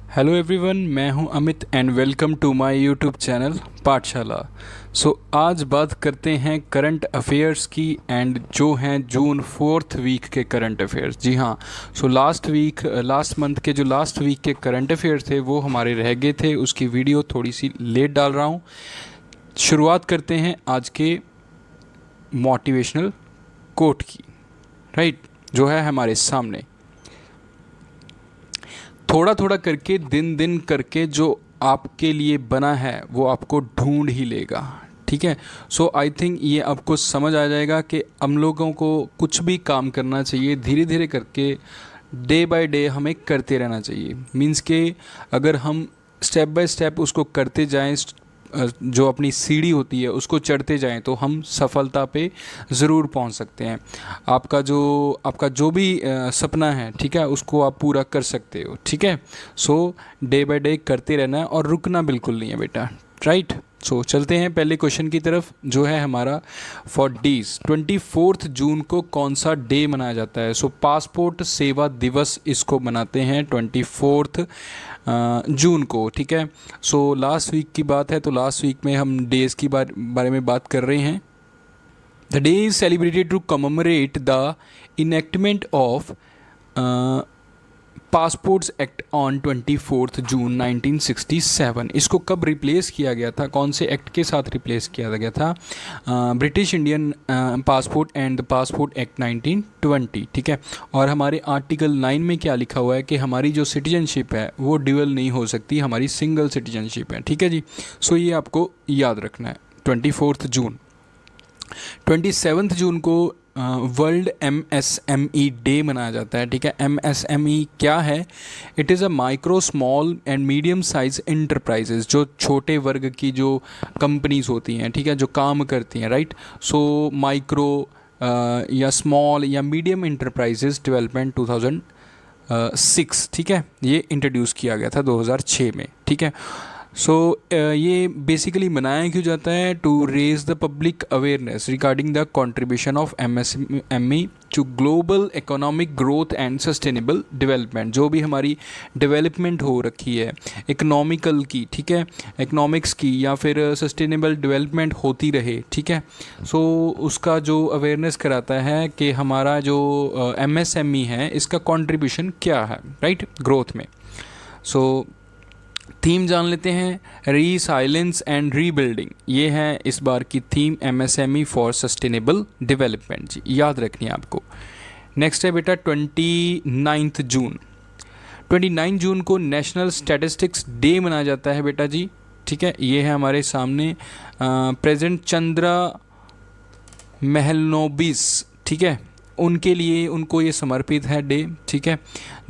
Hello everyone, मैं हूं Amit and welcome to my YouTube channel Pathshala. आज बात करते हैं करंट अफेयर्स की एंड जो हैं जून 4th वीक के करंट अफेयर्स। जी हाँ, लास्ट मंथ के जो लास्ट वीक के करंट अफेयर्स थे वो हमारे रह गए थे। उसकी वीडियो थोड़ी सी लेट डाल रहा हूं। शुरुआत करते हैं आज के मोटिवेशनल कोट की, राइट, जो है हमारे सामने। थोड़ा थोड़ा करके, दिन दिन करके जो आपके लिए बना है वो आपको ढूंढ ही लेगा। ठीक है। आई थिंक ये आपको समझ आ जाएगा कि हम लोगों को कुछ भी काम करना चाहिए धीरे धीरे करके, डे बाय डे हमें करते रहना चाहिए। मीन्स के अगर हम स्टेप बाय स्टेप उसको करते जाएं, जो अपनी सीढ़ी होती है उसको चढ़ते जाएं, तो हम सफलता पे ज़रूर पहुंच सकते हैं। आपका जो भी सपना है, ठीक है, उसको आप पूरा कर सकते हो। ठीक है। डे बाय डे करते रहना है और रुकना बिल्कुल नहीं है बेटा, राइट। चलते हैं पहले क्वेश्चन की तरफ, जो है हमारा फॉर डीज 24 जून को कौन सा डे मनाया जाता है। पासपोर्ट सेवा दिवस इसको मनाते हैं 24 जून को। ठीक है। लास्ट वीक की बात है, तो लास्ट वीक में हम डेज़ की बारे में बात कर रहे हैं। The day is celebrated to commemorate the enactment of passports act on 24 June 1967। इसको कब रिप्लेस किया गया था, कौन से एक्ट के साथ रिप्लेस किया गया था? British Indian passport and the passport act 1920। ठीक है। और हमारे आर्टिकल 9 में क्या लिखा हुआ है कि हमारी जो सिटीजनशिप है वो ड्यूअल नहीं हो सकती, हमारी सिंगल सिटीजनशिप है। ठीक है जी। ये आपको याद रखना है। 24 जून 27 जून को वर्ल्ड MSME डे मनाया जाता है। ठीक है। MSME क्या है? It is a micro small and medium size enterprises, जो छोटे वर्ग की जो कंपनीज होती हैं, ठीक है, जो काम करती हैं, राइट। माइक्रो या स्मॉल या मीडियम इंटरप्राइजेज डेवलपमेंट 2006, ठीक है, ये इंट्रोड्यूस किया गया था 2006 में। ठीक है। ये बेसिकली मनाया क्यों जाता है? To raise the public awareness regarding the contribution of MSME to global economic growth and sustainable development. जो भी हमारी डेवलपमेंट हो रखी है इकोनॉमिकल की, ठीक है, इकोनॉमिक्स की, या फिर सस्टेनेबल डेवलपमेंट होती रहे। ठीक है। उसका जो अवेयरनेस कराता है कि हमारा जो MSME है इसका कंट्रीब्यूशन क्या है, राइट, ग्रोथ में। थीम जान लेते हैं, रीसाइलेंस एंड रीबिल्डिंग। ये है इस बार की theme, MSME for sustainable development. जी, याद रखनी है आपको। नेक्स्ट है बेटा 29 जून। 29 जून को नेशनल स्टैटिस्टिक्स डे मनाया जाता है बेटा जी। ठीक है। ये है हमारे सामने प्रेजेंट चंद्रा महलनोबिस, ठीक है, उनके लिए, उनको ये समर्पित है डे। ठीक है।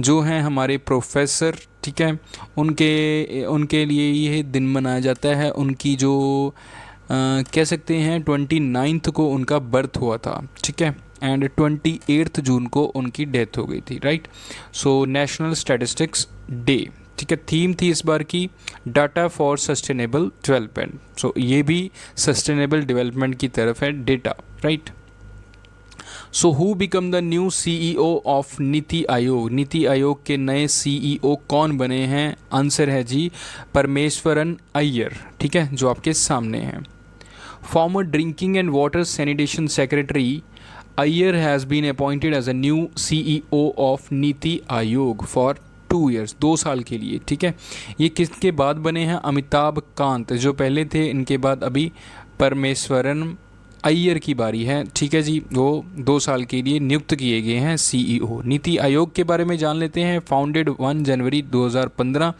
जो हैं हमारे प्रोफेसर, ठीक है, उनके लिए ये दिन मनाया जाता है। उनकी जो कह सकते हैं 29 को उनका बर्थ हुआ था। ठीक है। एंड 28 जून को उनकी डेथ हो गई थी, राइट। National statistics day. ठीक है। थीम थी इस बार की डाटा फॉर सस्टेनेबल डेवलपमेंट। ये भी सस्टेनेबल डेवलपमेंट की तरफ है, data, right. Who become the new CEO of NITI आयोग। नीति आयोग के नए CEO कौन बने हैं? आंसर है जी परमेश्वरन अय्यर। ठीक है, जो आपके सामने हैं। Former drinking and water sanitation secretary Iyer has been appointed as a new CEO of NITI Aayog for 2 years, 2 साल के लिए। ठीक है। ये किसके बाद बने हैं? अमिताभ कांत जो पहले थे, इनके बाद अभी परमेश्वरन अय्यर की बारी है। ठीक है जी। वो 2 साल के लिए नियुक्त किए गए हैं CEO। नीति आयोग के बारे में जान लेते हैं। फाउंडेड 1 जनवरी 2015।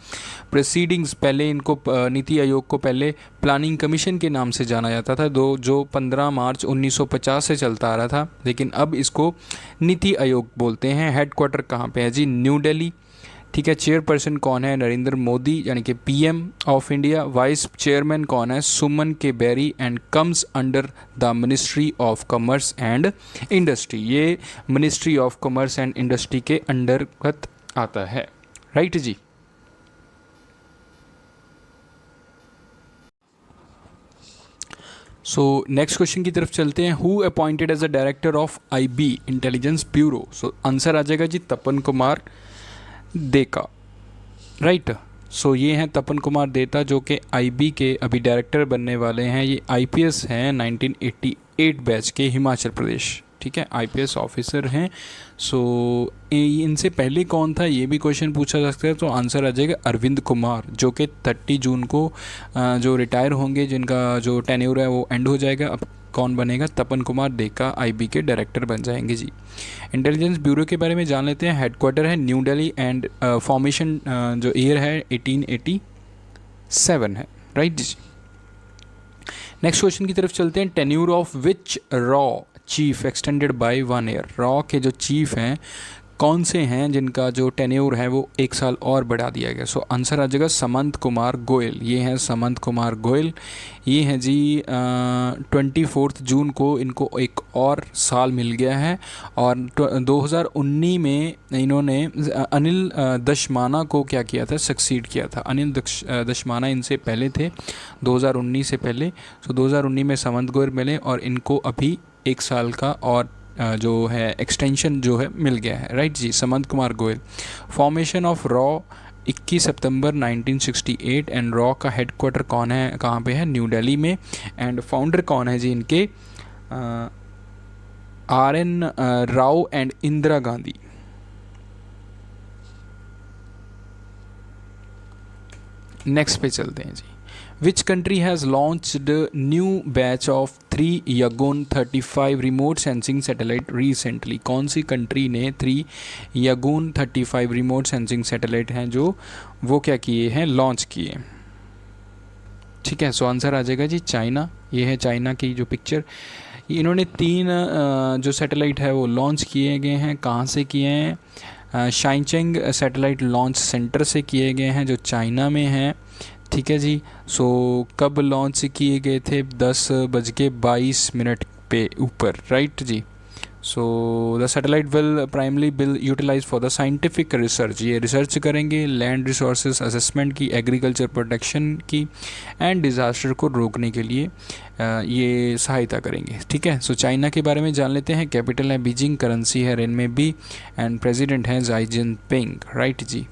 प्रोसीडिंग्स, पहले इनको नीति आयोग को पहले प्लानिंग कमीशन के नाम से जाना जाता था, जो 15 मार्च 1950 से चलता आ रहा था, लेकिन अब इसको नीति आयोग बोलते हैं। हेडक्वार्टर कहाँ पे है जी? न्यू दिल्ली। ठीक है। चेयरपर्सन कौन है? नरेंद्र मोदी, यानी कि PM of India. Vice chairman कौन है? Suman K Bery. And comes under the ministry of commerce and industry. ये ministry of commerce and industry के अंतर्गत आता है, राइट जी। नेक्स्ट क्वेश्चन की तरफ चलते हैं। Who appointed as a director of IB intelligence bureau. Answer आ जाएगा जी तपन कुमार देका, राइट। सो ये हैं तपन कुमार देता, जो कि आईबी के अभी डायरेक्टर बनने वाले हैं। ये आईपीएस हैं 1988 बैच के, हिमाचल प्रदेश, ठीक है, आईपीएस ऑफिसर हैं। सो इनसे पहले कौन था ये भी क्वेश्चन पूछा जा सकता है, तो आंसर आ जाएगा अरविंद कुमार, जो कि 30 जून को जो रिटायर होंगे, जिनका जो टेन्योर है वो एंड हो जाएगा। अब कौन बनेगा? तपन कुमार देका आईबी के डायरेक्टर बन जाएंगे जी। इंटेलिजेंस ब्यूरो के बारे में जान लेते हैं। हेडक्वार्टर है न्यू दिल्ली एंड फॉर्मेशन जो ईयर है 1887 है, राइट जी। नेक्स्ट क्वेश्चन की तरफ चलते हैं। Tenure of which raw chief extended by 1 year. Raw के जो चीफ हैं कौन से हैं जिनका जो टेन्योर है वो 1 साल और बढ़ा दिया गया? सो आंसर आ जाएगा समंत कुमार गोयल। ये हैं समंत कुमार गोयल। ये हैं जी 24 जून को इनको एक और साल मिल गया है। और 2019 में इन्होंने अनिल दशमाना को क्या किया था? सक्सीड किया था। अनिल दशमाना इनसे पहले थे 2019 से पहले। सो 2019 में समंत गोयल मिले और इनको अभी 1 साल का और जो है एक्सटेंशन जो है मिल गया है, राइट जी। समंत कुमार गोयल। फॉर्मेशन ऑफ रॉ 21 सितंबर 1968 एंड रॉ का हेडक्वार्टर कौन है, कहाँ पे है? न्यू दिल्ली में। एंड फाउंडर कौन है जी इनके? RN Rao and Indira Gandhi. Next पे चलते हैं जी। Which country has launched new batch of 3 Yagon 35 remote sensing satellite recently? कौन सी कंट्री ने 3 Yagon 35 रिमोट सेंसिंग सैटेलाइट हैं जो वो क्या किए हैं? लॉन्च किए, ठीक है। सो आंसर आ जाएगा जी चाइना। ये है चाइना की जो पिक्चर। इन्होंने 3 जो सैटेलाइट है वो लॉन्च किए गए हैं। कहाँ से किए हैं? शाइचेंग सैटेलाइट लॉन्च सेंटर से किए गए हैं जो चाइना में है, ठीक है जी। सो कब लॉन्च किए गए थे? 10:22 पे ऊपर, राइट जी। So the satellite will primarily be utilise for the scientific research. ये रिसर्च करेंगे लैंड रिसोर्सेज असेसमेंट की, एग्रीकल्चर प्रोटेक्शन की एंड डिज़ास्टर को रोकने के लिए ये सहायता करेंगे, ठीक है। सो चाइना के बारे में जान लेते हैं। कैपिटल है बीजिंग, करेंसी है रेनमेबी एंड प्रेसिडेंट है जाई जिनपिंग, राइट जी।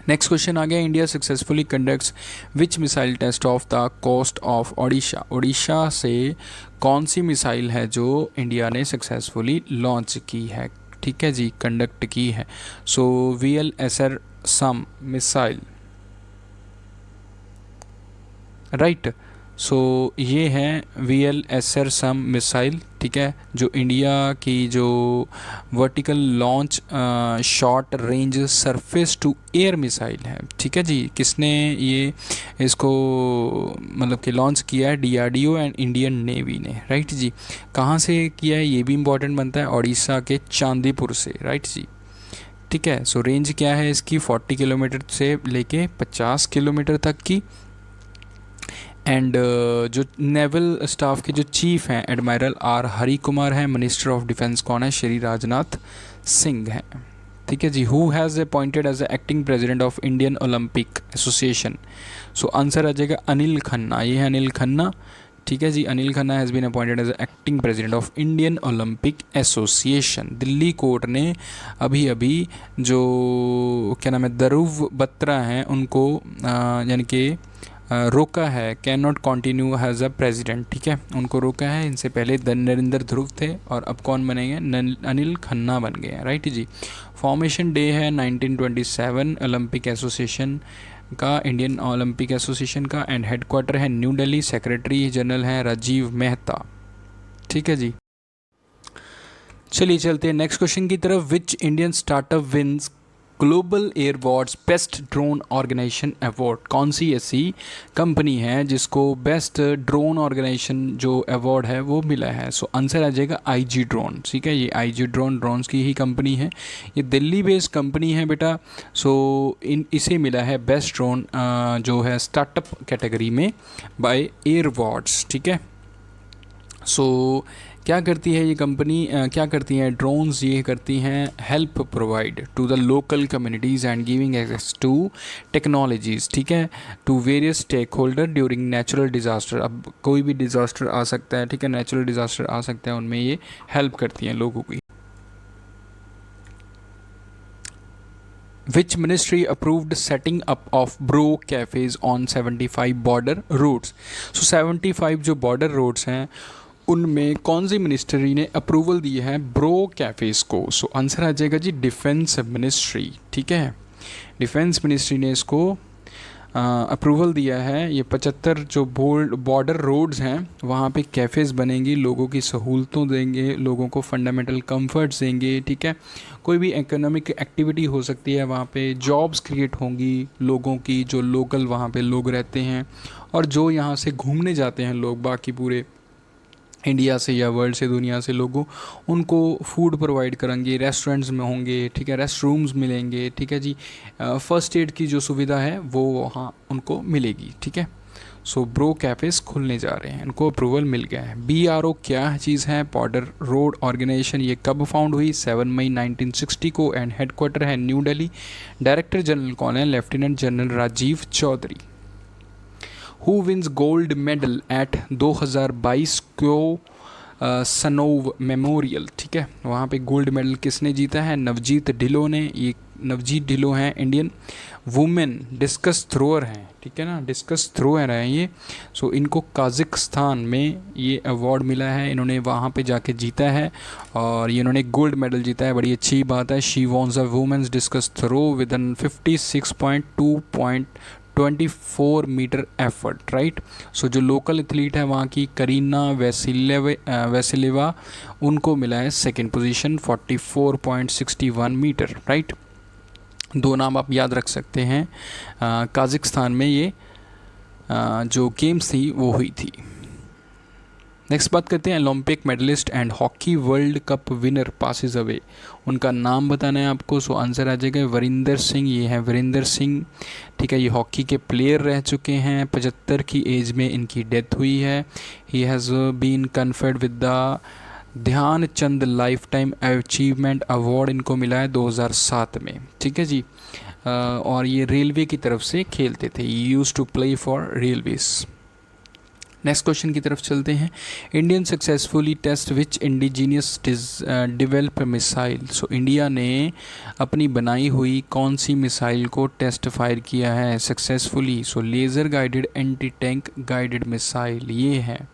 नेक्स्ट क्वेश्चन आ गया। India successfully conducts which missile test off the coast of Odisha. Odisha से कौन सी मिसाइल है जो इंडिया ने सक्सेसफुली लॉन्च की है, ठीक है जी, कंडक्ट की है? सो VLSR सम मिसाइल, राइट। सो ये है VLSR सम मिसाइल, ठीक है, जो इंडिया की जो vertical launch short range surface to air missile है, ठीक है जी। किसने ये इसको मतलब कि लॉन्च किया है? DRDO एंड इंडियन नेवी ने, राइट जी। कहाँ से किया है ये भी इम्पॉर्टेंट बनता है, ओडिशा के चांदीपुर से, राइट जी, ठीक है। सो रेंज क्या है इसकी? 40 किलोमीटर से लेके 50 किलोमीटर तक की। एंड जो नेवल स्टाफ के जो चीफ हैं एडमायरल R हरी कुमार हैं। मिनिस्टर ऑफ डिफेंस कौन है? श्री राजनाथ सिंह हैं, ठीक है जी। Who has appointed as acting president of Indian Olympic association? So answer आ जाएगा अनिल खन्ना। ये है अनिल खन्ना, ठीक है जी। Anil Khanna has been appointed as acting president of Indian Olympic association. Delhi court ने अभी अभी जो क्या नाम है ध्रुव बत्रा हैं उनको यानी कि रोका है, can not continue has a president, ठीक है, उनको रोका है। इनसे पहले नरेंद्र ध्रुव थे और अब कौन बनेंगे? अनिल खन्ना बन गए हैं, राइट जी। फॉर्मेशन डे है 1927 ओलंपिक एसोसिएशन का, इंडियन ओलंपिक एसोसिएशन का। एंड हेडक्वार्टर है न्यू दिल्ली। सेक्रेटरी जनरल हैं राजीव मेहता, ठीक है जी। चलिए चलते हैं नेक्स्ट क्वेश्चन की तरफ। Which Indian startup wins global air awards best drone organisation award? कौन सी ऐसी कंपनी है जिसको बेस्ट ड्रोन ऑर्गेनाइजेशन जो अवार्ड है वो मिला है? सो आंसर आ जाएगा IG ड्रोन, ठीक है। ये IG ड्रोन ड्रोन्स की ही कंपनी है, ये दिल्ली बेस्ड कंपनी है बेटा। सो इसे मिला है बेस्ट ड्रोन जो है स्टार्टअप कैटेगरी में बाय एयर अवार्ड्स, ठीक है। सो क्या करती है ये कंपनी? क्या करती हैं ड्रोन्स? ये करती हैं help provide to the local communities and giving access to technologies, ठीक है, to various stakeholder during natural disaster. अब कोई भी डिज़ास्टर आ सकता है, ठीक है, नेचुरल डिज़ास्टर आ सकता है, उनमें ये हेल्प करती हैं लोगों की। Which ministry approved setting up of bro cafes on 75 border roads? So 75 जो border roads हैं उनमें कौन सी मिनिस्ट्री ने अप्रूवल दी है ब्रो कैफ़ेज़ को? सो आंसर आ जाएगा जी डिफेंस मिनिस्ट्री। ठीक है, डिफेंस मिनिस्ट्री ने इसको अप्रूवल दिया है। ये 75 जो बॉर्डर रोड्स हैं वहाँ पे कैफ़ेज़ बनेंगी, लोगों की सहूलतों देंगे, लोगों को फंडामेंटल कंफर्ट्स देंगे। ठीक है, कोई भी इकोनॉमिक एक्टिविटी हो सकती है वहाँ पे, जॉब्स क्रिएट होंगी लोगों की, जो लोकल वहाँ पे लोग रहते हैं और जो यहाँ से घूमने जाते हैं लोग बाकी पूरे इंडिया से या वर्ल्ड से, दुनिया से लोगों, उनको फूड प्रोवाइड करेंगे, रेस्टोरेंट्स में होंगे। ठीक है, रेस्ट रूम्स मिलेंगे। ठीक है जी, फर्स्ट एड की जो सुविधा है वो वहाँ उनको मिलेगी। ठीक है, सो ब्रो कैफ़ेज़ खुलने जा रहे हैं, इनको अप्रूवल मिल गया है। BRO क्या चीज़ है? Border road organisation. ये कब फाउंड हुई? 7 मई 1960 को एंड हेडक्वार्टर है न्यू दिल्ली। डायरेक्टर जनरल कौन है? Lieutenant general Rajiv Chaudhary. Who wins gold medal at 2022 क्यो सनोव मेमोरियल? ठीक है, वहाँ पे गोल्ड मेडल किसने जीता है? नवजीत ढिल्लों ने। ये नवजीत ढिल्लों हैं इंडियन वुमेन डिस्कस थ्रोअर हैं। ठीक है ना, डिस्कस थ्रोअर हैं ये। सो इनको काज़िकिस्तान में ये अवार्ड मिला है, इन्होंने वहाँ पे जाके जीता है और ये इन्होंने गोल्ड मेडल जीता है, बड़ी अच्छी बात है। She wins a women's discus throw with an 56.2.24 metre effort. Right, so जो लोकल एथलीट है वहाँ की करीना वैसिलेवा, उनको मिला है सेकंड पोजीशन 44.61 मीटर। राइट, दो नाम आप याद रख सकते हैं। काज़िकिस्तान में ये जो गेम्स थी वो हुई थी। नेक्स्ट बात करते हैं Olympic medallist and hockey world cup winner passes away. उनका नाम बताना है आपको। सो आंसर आ जाएगा वीरेंद्र सिंह। ये है वीरेंद्र सिंह। ठीक है, ये हॉकी के प्लेयर रह चुके हैं। 75 की एज में इनकी डेथ हुई है। He has been conferred with the Dhyan Chand lifetime achievement award, इनको मिला है 2007 में। ठीक है जी, और ये रेलवे की तरफ से खेलते थे। Used to play for railways. Next question की तरफ चलते हैं। Indian successfully test which indigenous develop missile. So India ने अपनी बनाई हुई कौन सी मिसाइल को टेस्ट फायर किया है successfully? So laser guided anti tank guided missile ये है।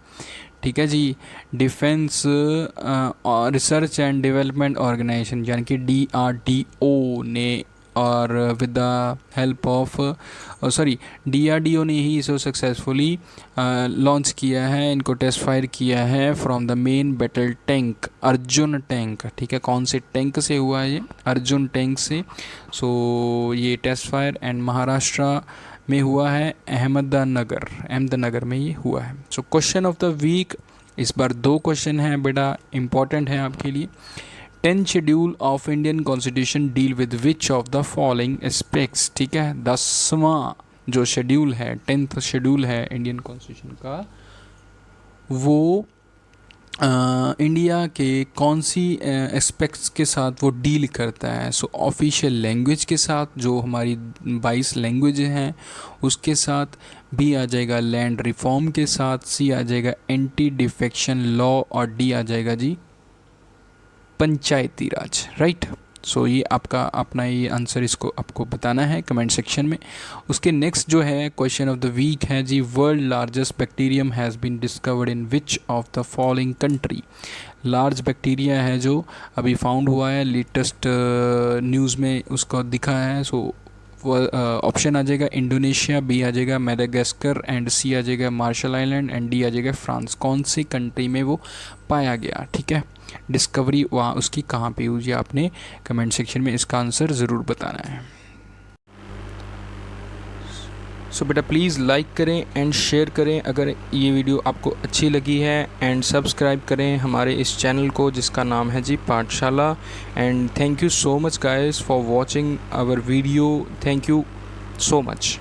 ठीक है जी, defence research and development organisation यानी कि DRDO ने और with the help of DRDO ने ही इसे सक्सेसफुली लॉन्च किया है, इनको टेस्ट फायर किया है from the main battle tank Arjun tank. ठीक है, कौन से टैंक से हुआ है ये? अर्जुन टैंक से। सो ये टेस्ट फायर एंड महाराष्ट्र में हुआ है, अहमदनगर में ये हुआ है। So question of the week, इस बार 2 क्वेश्चन हैं, बड़ा इंपॉर्टेंट है आपके लिए। 10 schedule of Indian constitution deal with which of the following aspects. ठीक है, 10वां जो शेड्यूल है, 10th शेड्यूल है इंडियन कॉन्स्टिट्यूशन का, वो इंडिया के कौन सी एस्पेक्ट्स के साथ वो डील करता है? सो ऑफिशियल लैंग्वेज के साथ, जो हमारी 22 लैंग्वेज हैं उसके साथ। B आ जाएगा लैंड रिफॉर्म के साथ। C आ जाएगा एंटी डिफेक्शन लॉ और D आ जाएगा जी पंचायती राज। राइट, सो ये आपका अपना ये आंसर इसको आपको बताना है कमेंट सेक्शन में। उसके नेक्स्ट जो है क्वेश्चन ऑफ द वीक है जी, world largest bacterium has been discovered in which of the following country. Large bacteria है जो अभी फाउंड हुआ है, लेटेस्ट न्यूज़ में उसको दिखा है। सो ऑप्शन आ जाएगा इंडोनेशिया, B आ जाएगा मैडागास्कर एंड C आ जाएगा मार्शल आइलैंड एंड D आ जाएगा फ्रांस। कौन सी कंट्री में वो पाया गया? ठीक है, डिस्कवरी वहाँ उसकी कहाँ पे हुई, आपने कमेंट सेक्शन में इसका आंसर ज़रूर बताना है। सो बेटा प्लीज़ लाइक करें एंड शेयर करें अगर ये वीडियो आपको अच्छी लगी है, एंड सब्सक्राइब करें हमारे इस चैनल को जिसका नाम है जी Pathshala. And thank you so much guys for watching our video. Thank you so much.